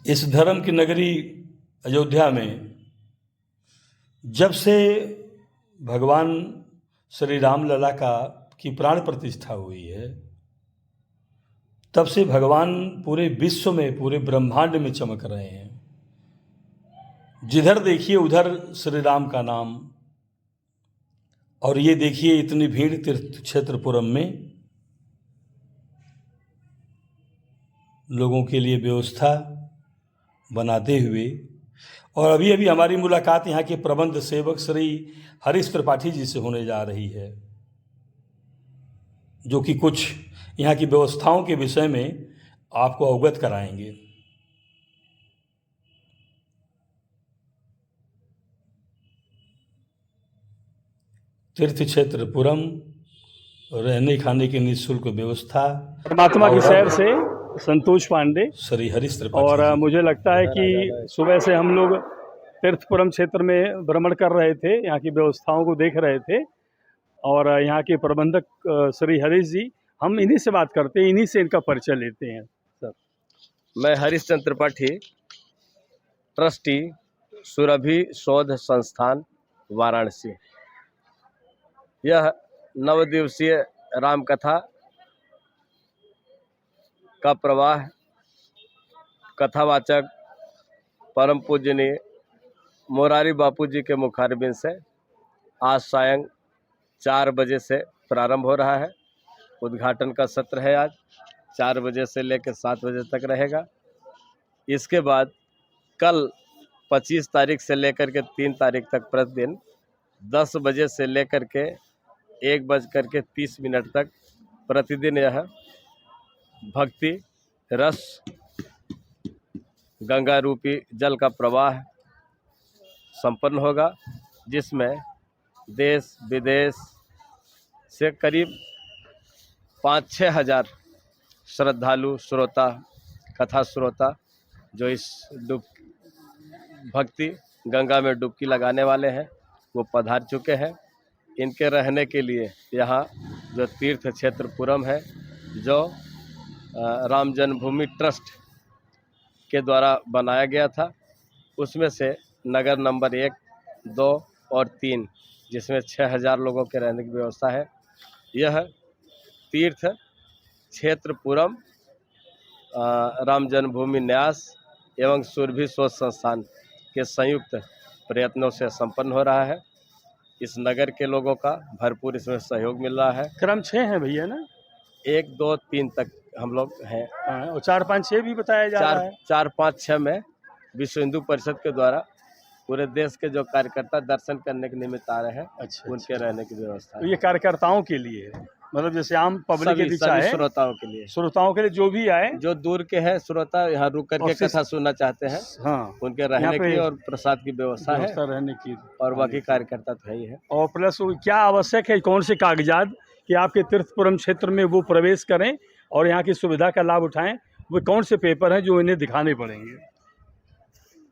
इस धर्म की नगरी अयोध्या में जब से भगवान श्री राम लला की प्राण प्रतिष्ठा हुई है, तब से भगवान पूरे विश्व में, पूरे ब्रह्मांड में चमक रहे हैं। जिधर देखिए उधर श्री राम का नाम। और ये देखिए इतनी भीड़ तीर्थ क्षेत्रपुरम में लोगों के लिए व्यवस्था बनाते हुए। और अभी अभी हमारी मुलाकात यहाँ के प्रबंध सेवक श्री हरीश त्रिपाठी जी से होने जा रही है, जो कि कुछ यहाँ की व्यवस्थाओं के विषय में आपको अवगत कराएंगे। तीर्थ क्षेत्रपुरम, रहने खाने की निःशुल्क व्यवस्था। परमात्मा की शहर से संतोष पांडे, श्री हरीश त्रिपाठी। और मुझे लगता है कि सुबह से हम लोग तीर्थपुरम क्षेत्र में भ्रमण कर रहे थे, यहाँ की व्यवस्थाओं को देख रहे थे। और यहाँ के प्रबंधक श्री हरीश जी, हम इन्हीं से बात करते हैं, इन्हीं से इनका परिचय लेते हैं। सर, मैं हरीश चंद्र त्रिपाठी, ट्रस्टी, सुरभि शोध संस्थान, वाराणसी। यह 9 दिवसीय राम कथा का प्रवाह कथावाचक परम पूजनीय मोरारी बापू जी के मुखारबिंद से आज सायं 4 बजे से प्रारंभ हो रहा है। उद्घाटन का सत्र है आज 4 बजे से लेकर 7 बजे तक रहेगा। इसके बाद कल 25 तारीख से लेकर के 3 तारीख तक प्रतिदिन 10 बजे से लेकर के 1:30 तक प्रतिदिन यह भक्ति रस गंगा रूपी जल का प्रवाह संपन्न होगा, जिसमें देश विदेश से करीब 5-6 हज़ार श्रद्धालु श्रोता, कथा श्रोता जो इस भक्ति गंगा में डुबकी लगाने वाले हैं वो पधार चुके हैं। इनके रहने के लिए यहाँ जो तीर्थ क्षेत्रपुरम है, जो राम जन्मभूमि ट्रस्ट के द्वारा बनाया गया था, उसमें से नगर नंबर 1, 2 और 3, जिसमें 6,000 लोगों के रहने की व्यवस्था है। यह तीर्थ क्षेत्रपुरम राम जन्मभूमि न्यास एवं सुरभि शोध संस्थान के संयुक्त प्रयत्नों से संपन्न हो रहा है। इस नगर के लोगों का भरपूर इसमें सहयोग मिल रहा है। क्रम 6 है भैया ना? 1, 2, 3 तक हम लोग हैं। और 4, 5, 6 भी बताया जा रहा है। 4, 5, 6 में विश्व हिंदू परिषद के द्वारा पूरे देश के जो कार्यकर्ता दर्शन करने के निमित्त आ रहे हैं, उनके रहने की व्यवस्था तो ये कार्यकर्ताओं के लिए है, मतलब जैसे आम पब्लिक के पीछे है, श्रोताओं के लिए, जो भी आए, जो दूर के हैं श्रोता, यहाँ रुक करके कथा सुनना चाहते हैं, हाँ, उनके रहने की और प्रसाद की व्यवस्था है, रहने की, और बाकी कार्यकर्ता तो है ही है। और प्लस क्या आवश्यक है, कौन से कागजात कि आपके तीर्थपुरम क्षेत्र में वो प्रवेश करें और यहाँ की सुविधा का लाभ उठाएं, वो कौन से पेपर हैं जो इन्हें दिखाने पड़ेंगे?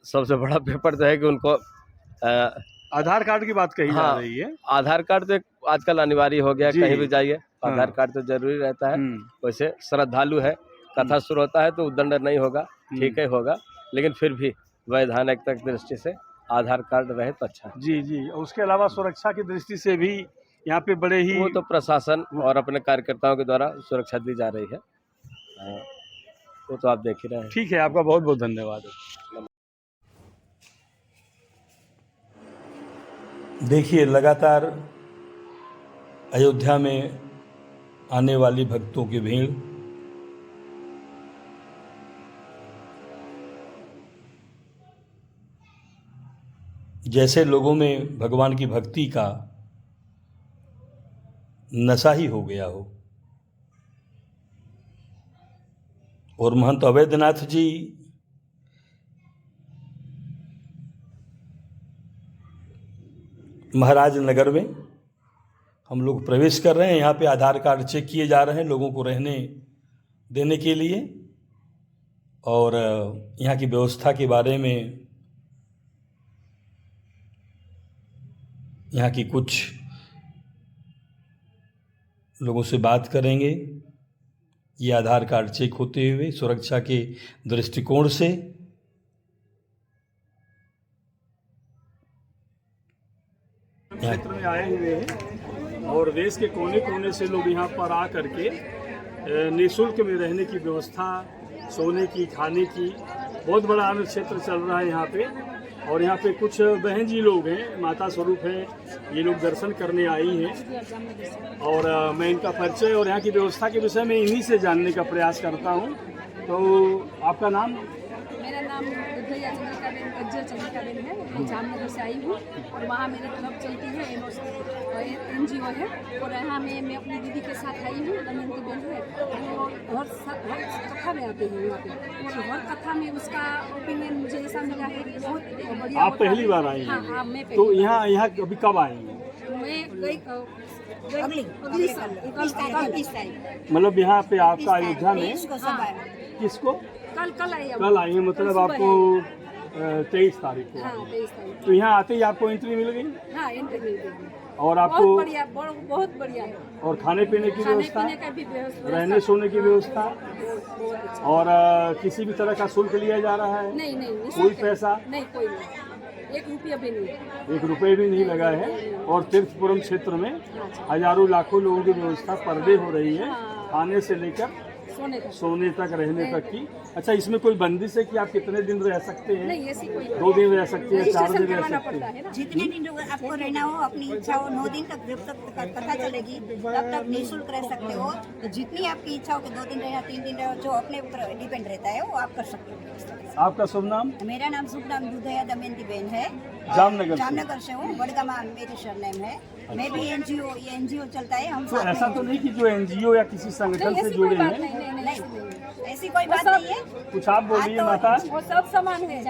सबसे बड़ा पेपर तो है कि उनको आधार कार्ड की बात कही जा रही है। आधार कार्ड तो आजकल अनिवार्य हो गया, कहीं भी जाइए आधार कार्ड तो जरूरी रहता है। वैसे श्रद्धालु है, कथा शुरू होता है तो उद्दंड नहीं होगा, ठीक है होगा, लेकिन फिर भी वैधानिक तक दृष्टि से आधार कार्ड रहे तो अच्छा है। जी जी। उसके अलावा सुरक्षा की दृष्टि से भी यहाँ पे बड़े ही, वो तो प्रशासन और अपने कार्यकर्ताओं के द्वारा सुरक्षा दी जा रही है, वो तो आप देख ही रहे हैं। ठीक है, आपका बहुत बहुत धन्यवाद। देखिए लगातार अयोध्या में आने वाली भक्तों की भीड़, जैसे लोगों में भगवान की भक्ति का नशा ही हो गया हो। और महंत अवैधनाथ जी महाराज नगर में हम लोग प्रवेश कर रहे हैं। यहाँ पे आधार कार्ड चेक किए जा रहे हैं लोगों को रहने देने के लिए, और यहाँ की व्यवस्था के बारे में यहाँ की कुछ लोगों से बात करेंगे। ये आधार कार्ड चेक होते हुए सुरक्षा के दृष्टिकोण से क्षेत्र में आए हुए हैं और देश के कोने कोने से लोग यहाँ पर आ करके निःशुल्क में रहने की व्यवस्था, सोने की, खाने की, बहुत बड़ा अन्न क्षेत्र चल रहा है यहाँ पे। और यहाँ पे कुछ बहन जी लोग हैं, माता स्वरूप हैं, ये लोग दर्शन करने आई हैं और मैं इनका परिचय और यहाँ की व्यवस्था के विषय में इन्हीं से जानने का प्रयास करता हूँ। तो आपका नाम? मेरा नाम दुधैया चंद्रिकाबेन, गज्जर चंद्रिकाबेन है। मैं जामनगर से आई हूँ और वहाँ मेरे क्लब चलती है, NGO है। और यहाँ मैं अपनी दीदी के साथ आई हूँ, दमयंती बेन है। वो हर कथा में आते हैं यहाँ पे और हर कथा में उसका ओपिनियन मुझे ऐसा मिला है कि बहुत बढ़िया। आप पहली बार आई हैं? हाँ, मैं पहली। तो यहाँ अभी कब आई हैं? मैं गई अगली साल 21 तारीख। मतलब यहाँ पे आपका अयोध्या में किसको? कल आई कल आई है, मतलब आपको 23 तारीख को। हाँ, 23 तारीख। तो यहाँ आते ही आपको एंट्री मिल गई? हाँ, एंट्री मिल गई। और आपको बहुत बढ़िया, बहुत बढ़िया है। और खाने पीने की व्यवस्था, खाने पीने का भी व्यवस्था, रहने सोने की व्यवस्था, बहुत अच्छा। और किसी भी तरह का शुल्क लिया जा रहा है? नहीं, कोई पैसा नहीं, कोई नहीं, 1 रुपया भी नहीं, 1 रुपये भी नहीं लगा है। और तीर्थपुरम क्षेत्र में हजारों लाखों लोगों की व्यवस्था पर डे हो रही है, खाने से लेकर सोने तक, रहने तक की। अच्छा, इसमें कोई बंदिश है कि आप कितने दिन रह सकते हैं? नहीं, ऐसी कोई 2 दिन रह सकते हैं, 4 दिन रह सकते हैं? जितने दिन आपको रहना हो, अपनी इच्छा हो, 9 दिन तक, जब तक कथा चलेगी तब तक निःशुल्क रह सकते हो। तो जितनी आपकी इच्छा हो कि 2 दिन रहे, 3 दिन रहे, जो अपने ऊपर डिपेंड रहता है वो आप कर सकते हो। आपका शुभ नाम? मेरा नाम शुभ नाम दुधैया दमयंती बेन है, जामनगर से हूँ। बड़गामा मेरी सरनेम है। मैं भी NGO चलता है, हम तो साथ में ऐसा तो नहीं कि जो NGO या किसी संगठन से जुड़े हैं? नहीं, ऐसी कोई बात नहीं है। कुछ आप बोलिए माता। वो सब समान है।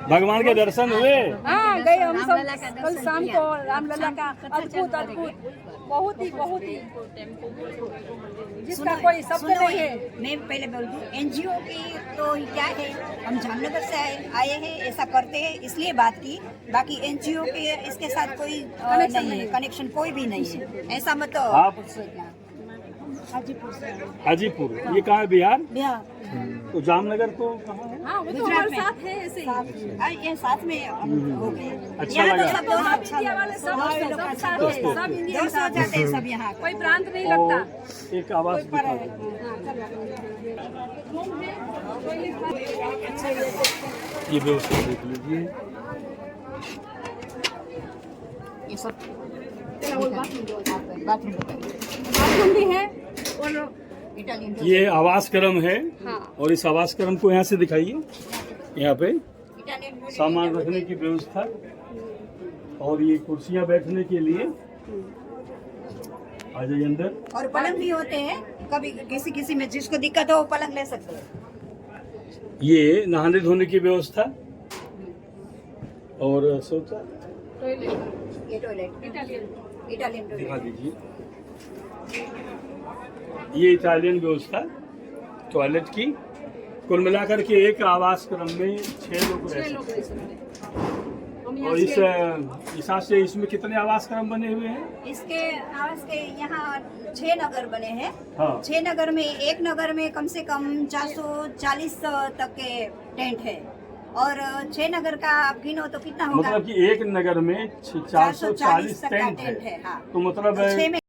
भगवान के दर्शन हुए? हाँ, गए हम सब कल शाम को। रामलला का अद्भुत बहुत ही जिसका कोई शब्द नहीं है। मैं पहले बोल दूं, NGO की तो क्या है, हम जामनगर से आए हैं, ऐसा करते हैं इसलिए बात की। बाकी NGO के इसके साथ कोई नहीं है, कनेक्शन कोई भी नहीं है, ऐसा मत आप? हाजीपुर से। हाजीपुर, ये कहाँ है? बिहार? बिहार। तो जामनगर तो कहाँ है? हाँ, वो तो हमारे साथ है ऐसे ही। ये साथ में हम हो गए। अच्छा यहाँ तो लगा। सब दोस्त इंडिया वाले सब साथ है, सब इंडियन दोस्त हो साथ जाते है। हैं सब यहाँ। कोई प्रांत नहीं और लगता। एक आवाज दिखा दो। ये व्यवस्था देख लीजिए। ये सब बाथरूम भी है और इटालियन ये आवास क्रम है। हाँ। और इस आवास क्रम को यहाँ से दिखाइए। यहाँ पे इटालियन सामान रखने की व्यवस्था और ये कुर्सियाँ बैठने के लिए। आ जाइए अंदर। और पलंग भी होते हैं, कभी किसी में जिसको दिक्कत हो वो पलंग ले सकते हैं। ये नहाने धोने की व्यवस्था और शौचालय। ये टॉयलेट इटालियन दिखा टॉयलेट। दीजिए। ये इटालियन व्यवस्था टॉयलेट की। कुल मिलाकर के एक आवास क्रम में 6 लोग रह सकते हैं। और इस हिसाब से इसमें कितने आवास क्रम बने हुए हैं? इसके आवास के यहाँ 6 नगर बने हैं। हाँ। 6 नगर में, एक नगर में कम से कम 440 तक के टेंट है। और 6 नगर का आप गिनो तो कितना होगा? मतलब कि एक नगर में 440 तक का टेंट है। हाँ। तो मतलब तो 6 में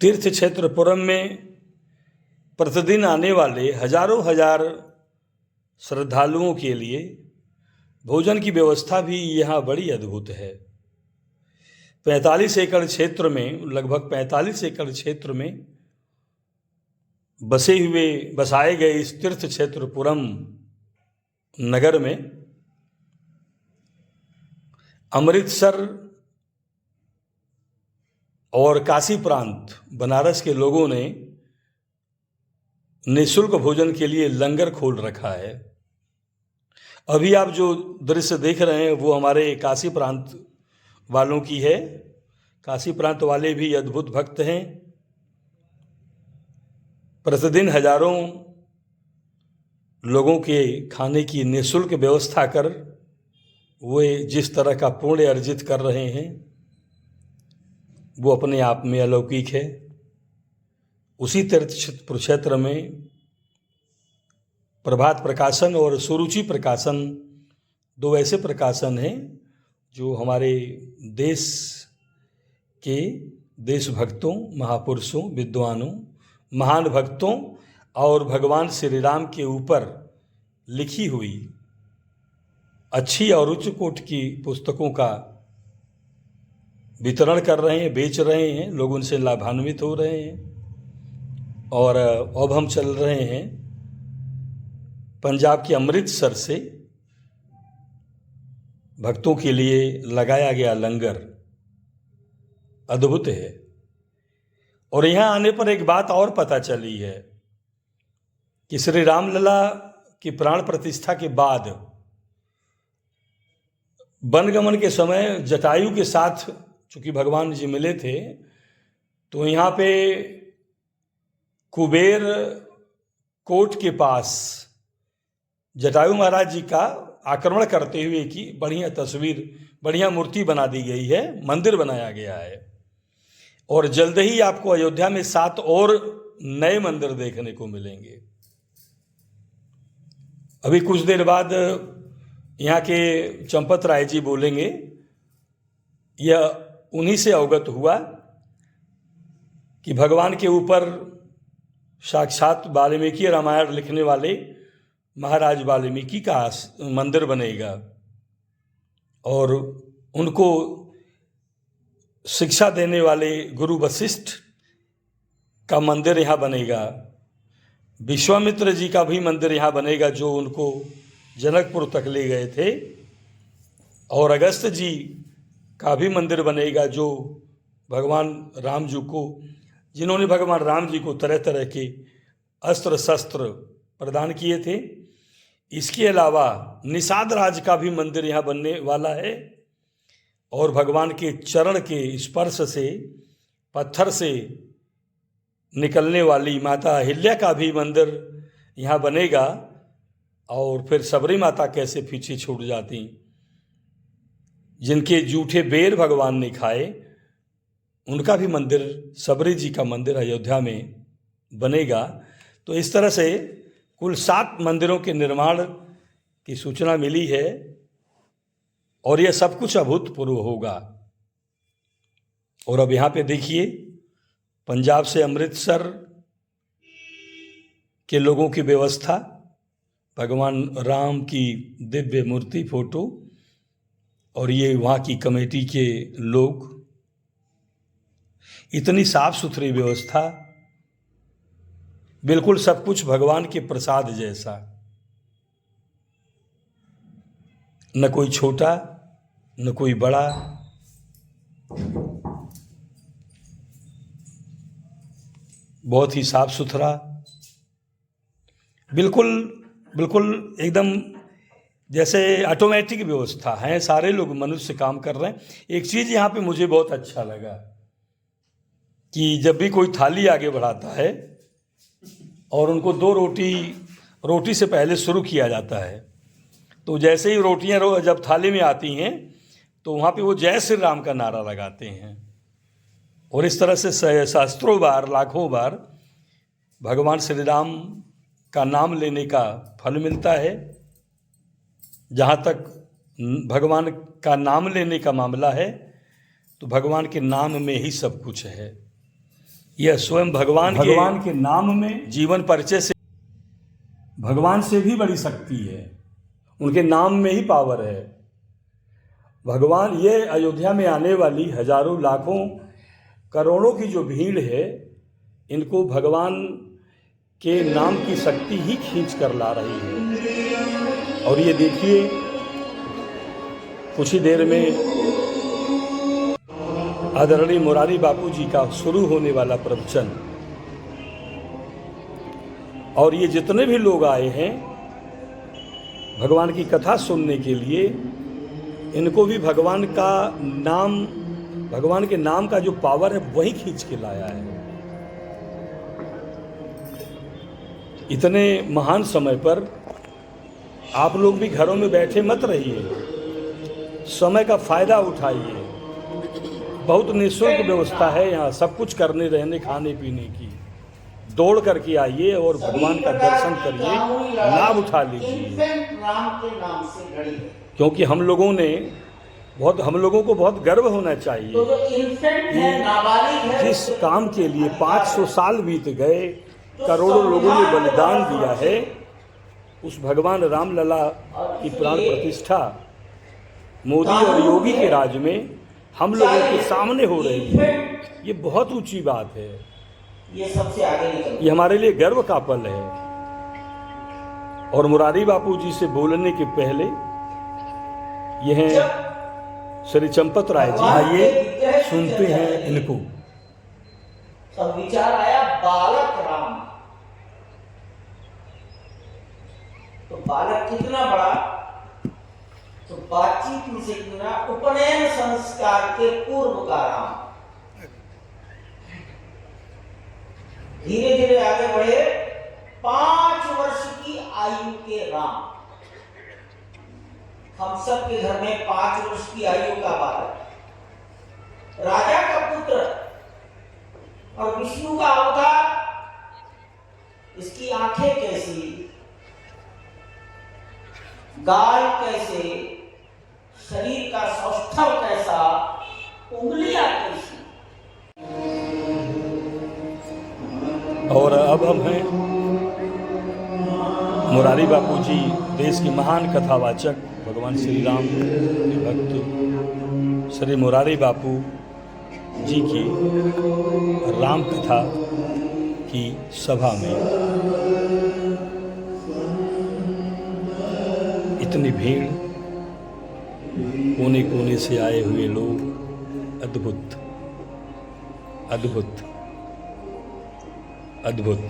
तीर्थ क्षेत्र पुरम में प्रतिदिन आने वाले हजारों हजार श्रद्धालुओं के लिए भोजन की व्यवस्था भी यहाँ बड़ी अद्भुत है। 45 एकड़ क्षेत्र में, लगभग 45 एकड़ क्षेत्र में बसाए गए इस तीर्थ क्षेत्र पुरम नगर में अमृतसर और काशी प्रांत बनारस के लोगों ने निःशुल्क भोजन के लिए लंगर खोल रखा है। अभी आप जो दृश्य देख रहे हैं वो हमारे काशी प्रांत वालों की है। काशी प्रांत वाले भी अद्भुत भक्त हैं। प्रतिदिन हजारों लोगों के खाने की निःशुल्क व्यवस्था कर वे जिस तरह का पुण्य अर्जित कर रहे हैं वो अपने आप में अलौकिक है। उसी तीर्थ क्षेत्र में प्रभात प्रकाशन और सुरुचि प्रकाशन दो ऐसे प्रकाशन हैं जो हमारे देश के देशभक्तों, महापुरुषों, विद्वानों, महान भक्तों और भगवान श्री राम के ऊपर लिखी हुई अच्छी और उच्च कोटि की पुस्तकों का वितरण कर रहे हैं, बेच रहे हैं, लोग उनसे लाभान्वित हो रहे हैं। और अब हम चल रहे हैं पंजाब के अमृतसर से भक्तों के लिए लगाया गया लंगर अद्भुत है। और यहाँ आने पर एक बात और पता चली है कि श्री रामलला की प्राण प्रतिष्ठा के बाद वनगमन के समय जटायु के साथ चूंकि भगवान जी मिले थे, तो यहाँ पे कुबेर कोट के पास जटायु महाराज जी का आक्रमण करते हुए की बढ़िया तस्वीर, बढ़िया मूर्ति बना दी गई है, मंदिर बनाया गया है। और जल्द ही आपको अयोध्या में 7 और नए मंदिर देखने को मिलेंगे। अभी कुछ देर बाद यहाँ के चंपत राय जी बोलेंगे। यह उन्हीं से अवगत हुआ कि भगवान के ऊपर साक्षात वाल्मीकि रामायण लिखने वाले महाराज वाल्मीकि का मंदिर बनेगा और उनको शिक्षा देने वाले गुरु वशिष्ठ का मंदिर यहाँ बनेगा। विश्वामित्र जी का भी मंदिर यहाँ बनेगा जो उनको जनकपुर तक ले गए थे। और अगस्त जी का भी मंदिर बनेगा जो भगवान राम जी को, जिन्होंने भगवान राम जी को तरह तरह के अस्त्र शस्त्र प्रदान किए थे। इसके अलावा निषाद राज का भी मंदिर यहाँ बनने वाला है और भगवान के चरण के स्पर्श से पत्थर से निकलने वाली माता अहिल्या का भी मंदिर यहाँ बनेगा। और फिर सबरी माता कैसे पीछे छूट जाती, जिनके जूठे बेर भगवान ने खाए, उनका भी मंदिर, सबरी जी का मंदिर अयोध्या में बनेगा। तो इस तरह से कुल 7 मंदिरों के निर्माण की सूचना मिली है और यह सब कुछ अभूतपूर्व होगा। और अब यहाँ पे देखिए, पंजाब से अमृतसर के लोगों की व्यवस्था, भगवान राम की दिव्य मूर्ति फोटो और ये वहाँ की कमेटी के लोग, इतनी साफ सुथरी व्यवस्था, बिल्कुल सब कुछ भगवान के प्रसाद जैसा, न कोई छोटा न कोई बड़ा। बहुत ही साफ सुथरा, बिल्कुल एकदम जैसे ऑटोमेटिक व्यवस्था है। सारे लोग मनुष्य काम कर रहे हैं। एक चीज़ यहाँ पे मुझे बहुत अच्छा लगा कि जब भी कोई थाली आगे बढ़ाता है और उनको 2 रोटी से पहले शुरू किया जाता है, तो जैसे ही रोटियाँ जब थाली में आती हैं तो वहाँ पे वो जय श्री राम का नारा लगाते हैं। और इस तरह से सहस्त्रों बार, लाखों बार भगवान श्री राम का नाम लेने का फल मिलता है। जहाँ तक भगवान का नाम लेने का मामला है तो भगवान के नाम में ही सब कुछ है। यह स्वयं भगवान के नाम में जीवन परिचय से भगवान से भी बड़ी शक्ति है, उनके नाम में ही पावर है। भगवान, ये अयोध्या में आने वाली हजारों लाखों करोड़ों की जो भीड़ है, इनको भगवान के नाम की शक्ति ही खींच कर ला रही है। और ये देखिए, कुछ ही देर में आदरणीय मुरारी बापू जी का शुरू होने वाला प्रवचन, और ये जितने भी लोग आए हैं भगवान की कथा सुनने के लिए, इनको भी भगवान के नाम का जो पावर है वही खींच के लाया है। इतने महान समय पर आप लोग भी घरों में बैठे मत रहिए, समय का फायदा उठाइए। बहुत निःशुल्क व्यवस्था है यहाँ, सब कुछ करने, रहने, खाने पीने की। दौड़ करके आइए और भगवान का दर्शन करिए, लाभ उठा लीजिए। इन्फेंट राम के नाम से लड़ी है। क्योंकि हम लोगों को बहुत गर्व होना चाहिए तो जो इन्फेंट है, नाबालिग है, जिस काम के लिए 500 साल बीत गए, करोड़ों लोगों ने बलिदान दिया है, उस भगवान रामलला की प्राण प्रतिष्ठा मोदी और योगी के राज में हम लोगों के सामने हो रही है। ये बहुत ऊंची बात है, ये सबसे आगे निकल। ये हमारे लिए गर्व का पल है। और मुरारी बापू जी से बोलने के पहले यह श्री चंपत राय जी, आइए सुनते हैं इनको। सब विचार आया बालक राम, तो बालक कितना बड़ा, तो बातचीत में से कितना, उपनयन संस्कार के पूर्व का राम। धीरे धीरे आगे बढ़े, 5 वर्ष की आयु के राम। हम सब के घर में 5 वर्ष की आयु का बालक, राजा का पुत्र और विष्णु का अवतार। इसकी आंखें कैसी, गाल कैसे, शरीर का सौष्ठव कैसा, उंगलियां कैसी। और अब हम हैं मुरारी बापू जी, देश के महान कथावाचक, भगवान श्री राम के भक्त श्री मुरारी बापू जी की राम कथा की सभा में। इतनी भीड़, कोने कोने से आए हुए लोग, अद्भुत अद्भुत अद्भुत।